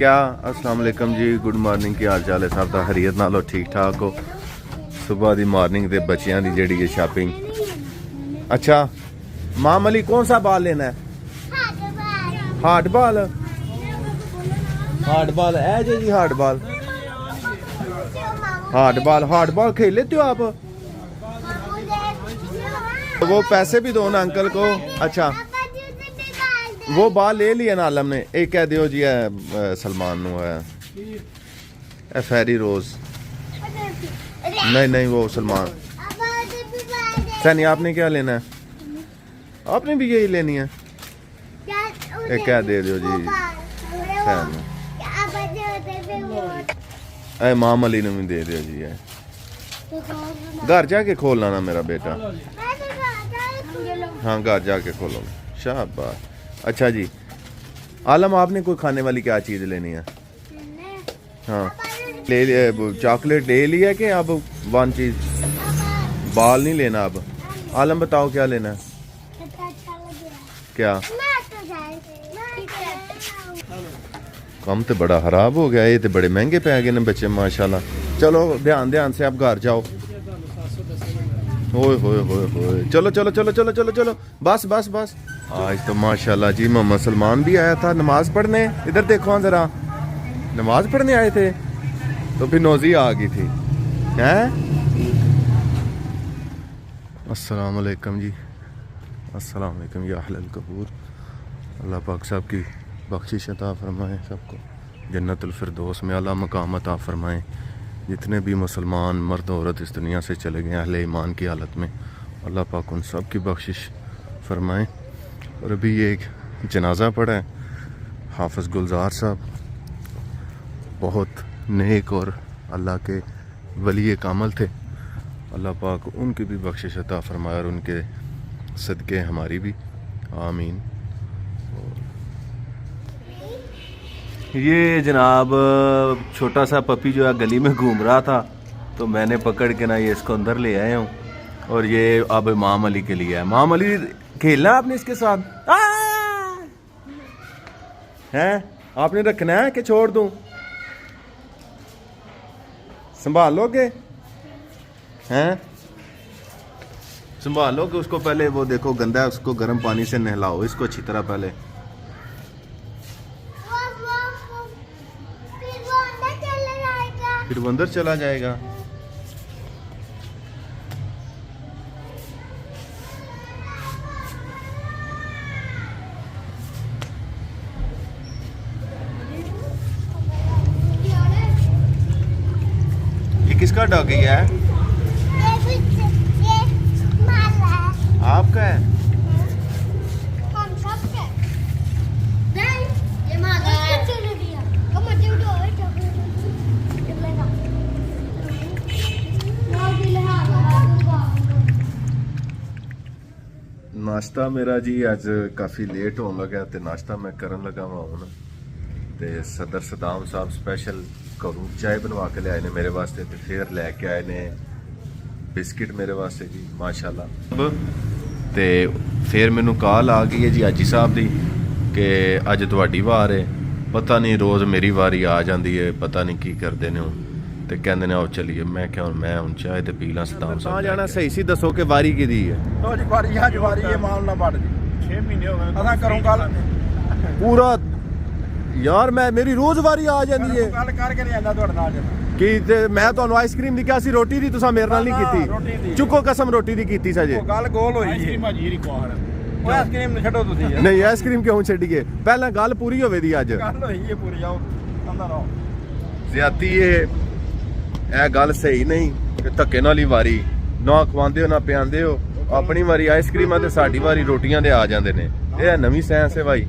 क्या अस्सलाम वालेकुम जी, गुड मॉर्निंग। की हाल चाल है सब दा? खैरियत नालो ठीक ठाक हो? सुबह दी मॉर्निंग दे बच्चियां दी जेड़ी है शॉपिंग। अच्छा माम अली कौन सा बाल लेना है? हार्ड बाल। हार्ड बाल है जी, हार्ड बाल। हार्ड बाल खेल लेते हो आप? वो पैसे भी दो ना अंकल को। अच्छा वो बाल ले लिया ना आलम ने। एक कह दियो जी सलमान नु है फैरी रोज। नहीं वो सलमान। सैनी आपने क्या लेना है? आपने भी यही लेनी है? एक कह दे दियो जी सैन। माम अली ने भी दे दियो जी। घर जाके खोलना ना मेरा बेटा। हाँ घर जाके खोलो। शाबाश। अच्छा जी आलम आपने कोई खाने वाली क्या चीज़ लेनी है? हाँ ले लिया चॉकलेट ले लिया कि अब वन चीज़ बाल नहीं लेना अब? आलम बताओ क्या लेना है? क्या कम तो बड़ा खराब हो गया, ये तो बड़े महंगे पै गए ने बच्चे माशाल्लाह। चलो ध्यान से आप घर जाओ। होए चलो बस आज तो माशाल्लाह जी मोहम्मद सलमान भी आया था नमाज पढ़ने। इधर देखो जरा, नमाज पढ़ने आए थे तो फिर नौजी आ गई थी हैं। अस्सलाम वालेकुम जी, अस्सलाम वालेकुम या अहलल कबूर। अल्लाह पाक साहब की बख्शिश अता फरमाए, सबको जन्नतुल फिरदौस में आला मकाम अता फरमाए। जितने भी मुसलमान मर्द औरत इस दुनिया से चले गए अहले ईमान की हालत में, अल्लाह पाक उन सब की बख्शिश फरमाए। और अभी ये एक जनाजा पड़ा है, हाफिज़ गुलजार साहब बहुत नेक और अल्लाह के वली कामल थे। अल्लाह पाक उनकी भी बख्शिश अता फरमाए और उनके सदक़े हमारी भी, आमीन। ये जनाब छोटा सा पपी जो है गली में घूम रहा था तो मैंने पकड़ के ना ये इसको अंदर ले आया हूँ। और ये अब माम अली के लिए है। माम अली खेलना आपने इसके साथ हैं? आपने रखना है कि छोड़ दूँ? संभाल लोगे हैं? संभाल लोगे उसको? पहले वो देखो गंदा है, उसको गर्म पानी से नहलाओ इसको अच्छी तरह पहले। फिर वो अंदर चला जाएगा। ये किसका डॉगी है? आपका है? नाश्ता मेरा जी अज काफ़ी लेट होने लगा तो नाश्ता मैं करन लगा वा हूँ। तो सदर सदाम साहब स्पैशल घरों चाय बनवा के लियाए ने मेरे वास्ते, तो फिर लैके आए ने बिस्किट मेरे वास्ते जी माशाल्लाह। तो फिर मैनू कॉल आ गई है जी आजी साहब की कि अज तुहाडी वार है। पता नहीं रोज़ मेरी वारी आ जाती है, पता नहीं की करते हैं हूँ। तो कहते ने आओ चलिए। मैं क्या मैं हूँ चाय तो पी ला। सदाम साहब जाना सही सी दसो कि वारी की दी है? पूरा यार मैं मेरी रोज वारी आ जाती है कि मैं तो आइसक्रीम दी क्या सी रोटी दी तुसा मेरे नाल नहीं कीती? चुको कसम रोटी दी कीती सजे। नहीं आइसक्रीम क्यों छड्डीए? पहला गल पूरी होवे दी अज ज्यादती है गल सही नहीं कि धक्के नाल ही वारी ना खवांदे हो ना पियांदे हो। अपनी वारी आइसक्रीम ते साडी वारी रोटियां दे आ जांदे ने। ये नवीं साइंस है भाई।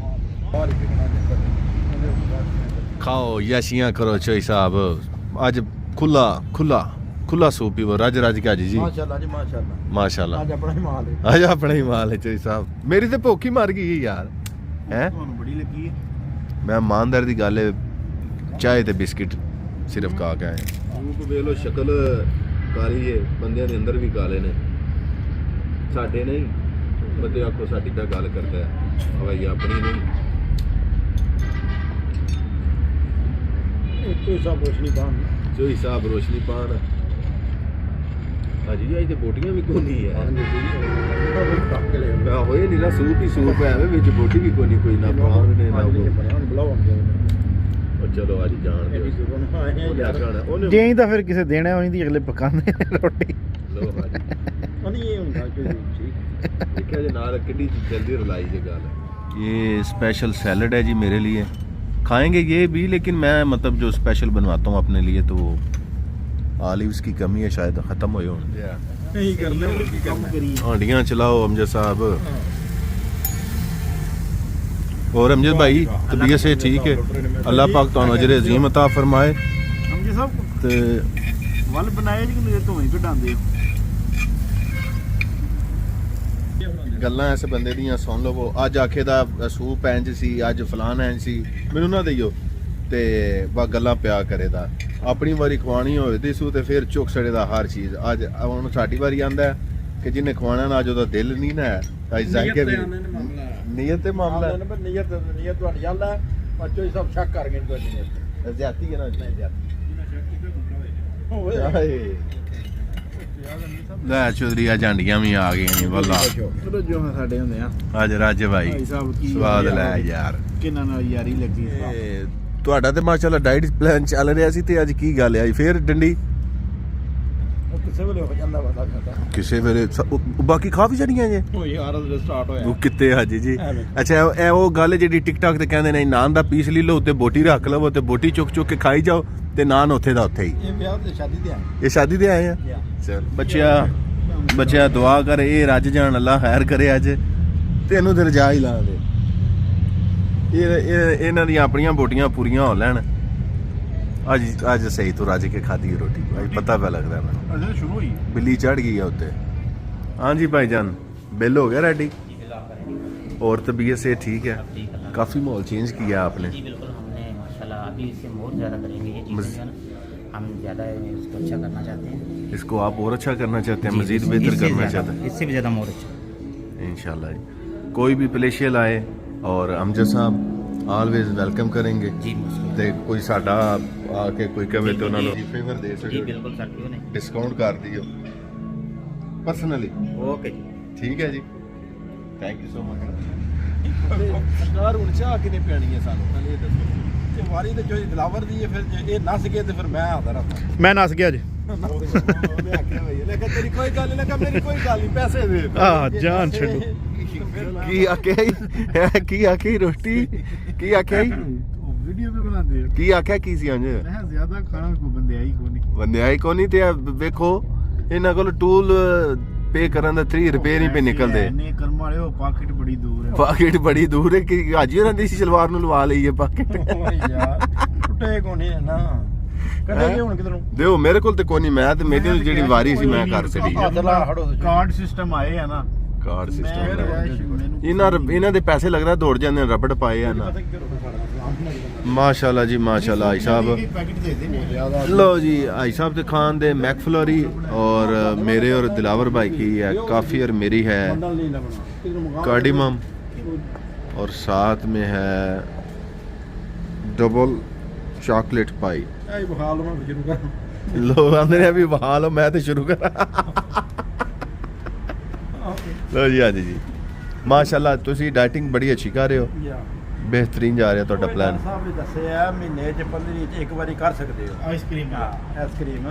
खाओ यशियां करो चोई साहब। अज खुला सूप पीवो रज के अज जी माशाल्लाह। आज अपना ही माल है चोई साहब। मेरी तो भुख ही मर गई यार हैं। मैं ईमानदारी दी गल है चाय ते बिस्किट सिर्फ खा के आए। ਵੇਖ ਲੋ ਸ਼ਕਲ ਕਾਲੀ ਹੈ ਬੰਦਿਆਂ ਦੇ ਅੰਦਰ ਵੀ ਕਾਲੇ ਨੇ ਸਾਡੇ ਨਹੀਂ। ਬੰਦੇ ਆਖੋ ਸਾਡੀ ਤਾਂ ਗੱਲ ਕਰਦਾ ਹੈ ਹਵਾਈ ਆਪਣੀ ਨਹੀਂ। ਕੋਈ ਸਭ ਰੋਸ਼ਨੀ ਪਾਣ ਚੋਈ ਸਾਹਿਬ ਰੋਸ਼ਨੀ ਪਾਣ ਅਜੀ ਅੱਜ ਤੇ ਬੋਟੀਆਂ ਵੀ ਕੋਨੀ ਹੈ ਮੈਂ ਹੋਏ ਨੀਲਾ ਸੂਪ ਹੀ ਸੂਪ ਹੈ ਵਿੱਚ ਬੋਟੀ ਵੀ ਕੋਨੀ ਕੋਈ ਨਾ ਪਾਣ ਨੇ ਨਾ ਉਹ ਚਲੋ ਅੱਜ ਜਾਣ ਦੇ ਜੇ ਤਾਂ ਫਿਰ ਕਿਸੇ ਦੇਣਾ ਹੋਈ ਦੀ ਅਗਲੇ ਪਕਾਉਂਦੇ ਰੋਟੀ ਲੋ ਹਾਜੀ ਨਹੀਂ ਇਹ ਹੁੰਦਾ ਕਿ ਠੀਕ ਦੇਖਿਆ ਜੇ ਨਾਲ ਕਿੰਨੀ जल्दी रलाई ये गाल है। ये स्पेशल सैलड है जी मेरे लिए, खाएंगे ये भी, लेकिन मैं मतलब जो स्पेशल बनवाता हूँ अपने लिए तो वो ऑलिव्स की कमी है शायद ख़त्म हो हांडियाँ चलाओ अमजद साहब। और अमजद भाई तबीयत से ठीक है, अल्लाह पाक तो अजर अजीम अता फरमाए। अमजद साहब ते वल बनाए जी कि तो ही कढांदे ਗੱਲਾਂ ਇਸ ਬੰਦੇ ਦੀਆਂ ਸੁਣ ਲਵੋ। ਅੱਜ ਆਖੇ ਦਾ ਸੂਪ ਇੰਜ ਸੀ, ਅੱਜ ਫਲਾਨ ਇੰਜ ਸੀ, ਮੈਨੂੰ ਨਾ ਦਈਓ ਤੇ ਬਾ ਗੱਲਾਂ ਪਿਆ ਕਰੇਦਾ। ਆਪਣੀ ਵਾਰੀ ਖਵਾਣੀ ਹੋਵੇ ਤੇ ਸੂ ਤੇ ਫਿਰ ਚੁੱਕ ਸੜੇ ਦਾ ਹਰ ਚੀਜ਼। ਅੱਜ ਹੁਣ ਸਾਡੀ ਵਾਰੀ ਆਂਦਾ ਕਿ ਜਿਹਨੇ ਖਵਾਣਾ ਨਾ ਅੱਜ ਉਹਦਾ ਦਿਲ ਨਹੀਂ ਨਾ ਹੈ। ਅੱਜ ਜਾਗੇ ਵੀ ਨੀਅਤ ਤੇ ਮਾਮਲਾ ਹੈ, ਨੀਅਤ ਤੁਹਾਡੀ ਗੱਲ ਹੈ, ਬੱਚੋ ਸਭ ਸ਼ੱਕ ਕਰ ਗਏ ਤੁਹਾਡੀ ਨੀਅਤ ਜ਼ਿਆਤੀ ਹੈ ਨਾ ਹੋਵੇ। ਲੈ ਚੌਧਰੀ ਆ ਜਾਂਡੀਆਂ ਵੀ ਆ ਗਈਆਂ ਨੇ ਵੱਲਾ ਜੋ ਸਾਡੇ ਹੁੰਦੇ ਆ ਅੱਜ ਰਾਜ ਭਾਈ ਸਵਾਦ ਲੈ ਯਾਰ ਕਿੰਨਾ ਨਾਲ ਯਾਰੀ ਲੱਗੀ। ਤੁਹਾਡਾ ਤੇ ਮਾਸ਼ਾਅੱਲਾ ਡਾਈਟ ਪਲਾਨ ਚੱਲ ਰਿਹਾ ਸੀ ਤੇ ਅੱਜ ਕੀ ਗੱਲ ਹੈ ਫੇਰ ਡੰਡੀ ਕਿਸੇ ਵੇਲੇ ਹੋ ਜਾਂਦਾ ਵਾ ਕਿਸੇ ਵੇਲੇ ਬਾਕੀ ਖਾ ਵੀ ਜਾਣੀਆਂ ਜੇ ਉਹ ਯਾਰ ਸਟਾਰਟ ਹੋਇਆ ਉਹ ਕਿੱਤੇ ਅੱਜ ਜੀ। ਅੱਛਾ ਇਹ ਉਹ ਗੱਲ ਜਿਹੜੀ ਟਿਕਟੌਕ ਤੇ ਕਹਿੰਦੇ ਨੇ ਨਾਨ ਦਾ ਪੀਸ ਲੈ ਲਓ ਤੇ ਬੋਟੀ ਰੱਖ ਲਵੋ ਤੇ ਬੋਟੀ ਚੁੱਕ ਚੁੱਕ ਕੇ ਖਾਈ ਜਾਓ ਤੇ ਨਾਨ ਉੱਥੇ ਦਾ ਉੱਥੇ ਹੀ। ਇਹ ਵਿਆਹ ਤੇ ਸ਼ਾਦੀ ਤੇ ਆਏ, ਇਹ ਸ਼ਾਦੀ ਤੇ ਆਏ ਆ। ਚਲ ਬੱਚਿਆ ਦੁਆ ਕਰ ਇਹ ਰੱਜ ਜਾਣ, ਅੱਲਾ ਖੈਰ ਕਰੇ। ਅੱਜ ਤੈਨੂੰ ਤੇ ਰਜਾ ਹੀ ਲਾ ਦੇ। ਇਹ ਇਹਨਾਂ ਦੀਆਂ ਆਪਣੀਆਂ ਬੋਟੀਆਂ ਪੂਰੀਆਂ ਹੋ ਲੈਣ। ਅੱਜ ਸਹੀ ਤੋਂ ਰੱਜ ਕੇ ਖਾਦੀ ਰੋਟੀ ਅੱਜ ਪਤਾ ਪਿਆ ਲੱਗਦਾ ਮੈਨੂੰ। ਅਜੇ ਸ਼ੁਰੂ ਹੋਈ ਬਿੱਲੀ ਚੜ गई है उत्ते। हाँ जी भाईजान बिल हो गया रेडी और तबीयत से ठीक है? काफ़ी माहौल चेंज किया आपने। जी बिल्कुल, हमने माशाल्लाह अभी इससे और ज़्यादा करेंगे ये चीज़ें जो है ना, हम ज़्यादा इसको अच्छा करना चाहते हैं। इसको आप और अच्छा करना चाहते हैं, मज़ीद बेहतर करना चाहते हैं इससे भी ज़्यादा और अच्छा इंशाल्लाह जी। कोई भी प्लेशियल आए और अमजद साहब ऑलवेज वेलकम करेंगे जी। ਤੇ ਕੋਈ ਸਾਡਾ ਆ ਕੇ ਕੋਈ ਕਹੇ ਤੇ ਉਹਨਾਂ ਨੂੰ ਫੇਵਰ ਦੇ जी ਸਕੋ, बिल्कुल सर, क्यों नहीं। ਡਿਸਕਾਊਂਟ ਕਰ ਦਿਓ ਪਰਸਨਲੀ। ओके जी, ਠੀਕ ਹੈ ਜੀ, ਥੈਂਕ ਯੂ ਸੋ ਮਚ। ਸਰਕਾਰ ਹੁਣ ਚਾਹ ਕਿਨੇ ਪੈਣੀ ਹੈ ਸਾਨੂੰ ਪਹਿਲੇ ਇਹ ਦੱਸੋ। ਤੇ ਵਾਰੀ ਤੇ ਜੋ ਦਿਲਾਵਰ ਦੀ ਹੈ, ਫਿਰ ਜੇ ਇਹ ਨਸ ਗਏ ਤੇ ਫਿਰ ਮੈਂ ਆਦਾ ਰਹਾ। ਮੈਂ ਨਸ ਗਿਆ ਜੀ। ਮੈਂ ਆਖਿਆ ਭਈ ਲੈ ਤੇਰੀ ਕੋਈ ਗੱਲ ਨਹੀਂ, ਲੈ ਮੇਰੀ ਕੋਈ ਗੱਲ ਨਹੀਂ, ਪੈਸੇ ਦੇ ਆ ਜਾਨ ਛੱਡੋ। ਕੀ ਆਖਿਆ ਕੀ ਆਖੀ ਰੋਟੀ ਕੀ ਆਖਿਆ ਵੀਡੀਓ ਵੀ ਬਣਾਉਂਦੇ ਕੀ ਆਖਿਆ ਕੀ ਸੀ ਅੰਜ ਮੈਂ ਜ਼ਿਆਦਾ ਖਾਣਾ ਕੋ ਬੰਦੇ ਆਈ ਕੋ ਨਹੀਂ ਬੰਦੇ ਆਈ ਕੋ ਨਹੀਂ। ਤੇ ਵੇਖੋ ਇਹਨਾਂ ਕੋਲ ਟੂਲ ਪੇ ਕਰਨ ਦਾ 3 ਰੁਪਏ ਨਹੀਂ ਪੇ ਨਿਕਲਦੇ। ਨੇ ਕਰਮ ਵਾਲੇ ਉਹ ਪਾਕਟ ਬੜੀ ਦੂਰ ਹੈ, ਪਾਕਟ ਬੜੀ ਦੂਰ ਹੈ ਕਿ ਹਾਜੀ ਉਹਨਾਂ ਦੀ ਸਲਵਾਰ ਨੂੰ ਲਵਾ ਲਈਏ ਪਾਕਟ ਯਾਰ ਟੁੱਟੇ ਕੋ ਨਹੀਂ ਨਾ ਕੱਢੇ ਹੁਣ ਕਿਧਰੋਂ ਦਿਓ ਮੇਰੇ ਕੋਲ ਤੇ ਕੋਈ ਨਹੀਂ। ਮੈਂ ਤੇ ਮੇਰੀ ਜਿਹੜੀ ਵਾਰੀ ਸੀ ਮੈਂ ਕਰ ਛੜੀ ਕਾਰਡ ਸਿਸਟਮ ਆਏ ਆ ਨਾ, ਕਾਰਡ ਸਿਸਟਮ ਇਹਨਾਂ ਦੇ ਪੈਸੇ ਲੱਗਦਾ ਦੌੜ ਜਾਂਦੇ ਨੇ, ਰਬੜ ਪਾਏ ਆ ਨਾ। माशाल्लाह जी माशाल्लाह भाई साहब। लो जी भाई साहब के खान दे मैकफ्लोरी और मेरे और दिलावर भाई की है काफ़ी और मेरी है कार्डिमम और साथ में है डबल चॉकलेट पाई। लो आंदे अभी बहा लो, मैं तो शुरू करा। लो जी हाँ जी माशाल्लाह तुसी डाइटिंग बड़ी अच्छी कर रहे हो, बेहतरीन जा रहा ਤੁਹਾਡਾ ਪਲਾਨ। ਸਾਹਿਬ ਨੇ ਦੱਸਿਆ ਮਹੀਨੇ ਚ 15 ਚ ਇੱਕ ਵਾਰੀ ਕਰ ਸਕਦੇ ਹੋ ਆਈਸਕ੍ਰੀਮ। ਆਈਸਕ੍ਰੀਮ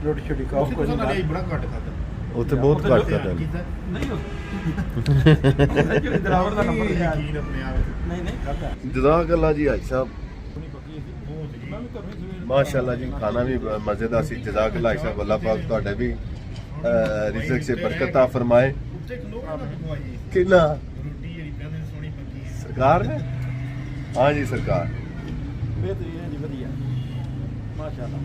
ਰੋਟੀ ਛੋਟੀ ਖਾਓ, ਕੋਈ ਨਹੀਂ ਬੜਾ ਘੱਟ ਖਾਦਾ ਉੱਥੇ ਬਹੁਤ ਘੱਟ ਖਾਦਾ ਨਹੀਂ ਜੋ ਦਰਾਵਰ ਦਾ ਨੰਬਰ ਯਕੀਨ ਆਪਣੇ ਆਪ ਨਹੀਂ ਖਾਦਾ। ਜਜ਼ਾਕ ਅੱਲਾ ਜੀ ਭਾਈ ਸਾਹਿਬ ਮਾਸ਼ਾਅੱਲਾ ਜੀ ਖਾਣਾ ਵੀ ਮਜ਼ੇਦਾਰ ਸੀ। ਜਜ਼ਾਕ ਅੱਲਾ ਭਾਈ ਸਾਹਿਬ, ਅੱਲਾਹ ਪਾਕ ਤੁਹਾਡੇ ਵੀ ਰਿਜ਼ਕ ਸੇ ਬਰਕਤ ਤਾ ਫਰਮਾਏ। ਕਿੰਨਾ ਸਰਕਾਰ ਨੇ? हाँ जी सरकार बेहतरीन है जी, बढ़िया माशाल्लाह।